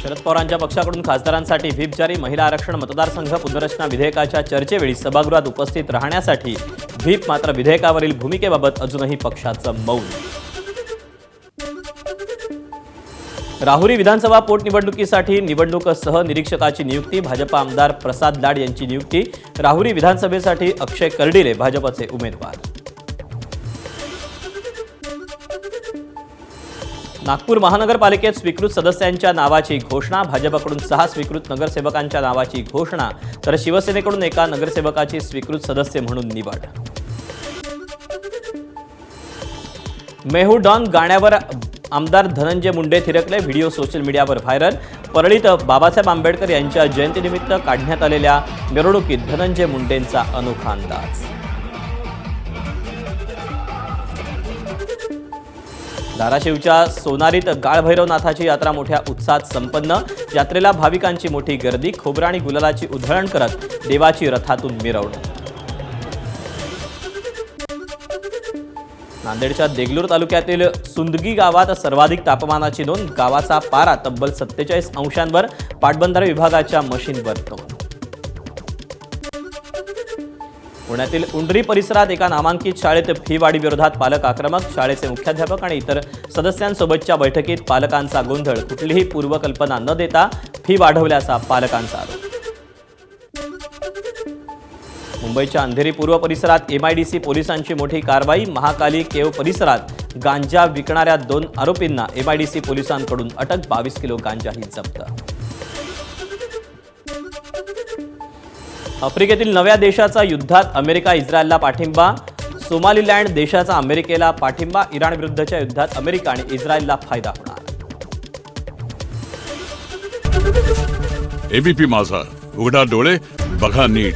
शरद पवारांच्या पक्षाकडून खासदारांसाठी व्हीप जारी. महिला आरक्षण मतदारसंघ पुनर्रचना विधेयकाच्या चर्चेवेळी सभागृहात उपस्थित राहण्यासाठी व्हीप, मात्र विधेयकावरील भूमिकेबाबत अजूनही पक्षाचं मौन. राहुरी विधानसभा पोटनिवडणुकीसाठी निवडणूक सहनिरीक्षकाची नियुक्ती. भाजप आमदार प्रसाद लाड यांची नियुक्ती. राहुरी विधानसभेसाठी अक्षय कर्डिले भाजपचे उमेदवार. नागपूर महानगरपालिकेत स्वीकृत सदस्यांच्या नावाची घोषणा. भाजपकडून 6 स्वीकृत नगरसेवकांच्या नावाची घोषणा, तर शिवसेनेकडून एका नगरसेवकाची स्वीकृत सदस्य म्हणून निवड. मेहू डॉन गाण्यावर आमदार धनंजय मुंडे थिरकले. व्हिडिओ सोशल मीडियावर व्हायरल. परळीत बाबासाहेब आंबेडकर यांच्या जयंतीनिमित्त काढण्यात आलेल्या मिरवणुकीत धनंजय मुंडेंचा अनोखा अंदाज. धाराशिवच्या सोनारीत गाळभैरवनाथाची यात्रा मोठ्या उत्साहात संपन्न. यात्रेला भाविकांची मोठी गर्दी. खोबरं आणि गुलालाची उधळण करत देवाची रथातून मिरवणूक. नांदेडच्या देगलूर तालुक्यातील सुंदगी गावात सर्वाधिक तापमानाची नोंद. गावाचा पारा तब्बल 47 अंशांवर. पाटबंधारे विभागाच्या मशीनवर नोंद. पुण्यातील उंडरी परिसरात एका नामांकित शाळेत फी वाढीविरोधात पालक आक्रमक. शाळेचे मुख्याध्यापक आणि इतर सदस्यांसोबतच्या बैठकीत पालकांचा गोंधळ. कुठलीही पूर्वकल्पना न देता फी वाढवल्याचा पालकांचा आरोप. मुंबईच्या अंधेरी पूर्व परिसरात MIDC पोलिसांची मोठी कारवाई. महाकाली केव परिसरात गांजा विकणाऱ्या 2 आरोपींना MIDC पोलिसांकडून अटक. 22 किलो गांजाही जप्त. आफ्रिकेतील नव्या देशाचा युद्धात अमेरिका इस्रायलला पाठिंबा. सोमालिलँड देशाचा अमेरिकेला पाठिंबा. इराण विरुद्धच्या युद्धात अमेरिका आणि इस्रायलला फायदा होणार. ABP माझा, उघडा डोळे बघा नीट.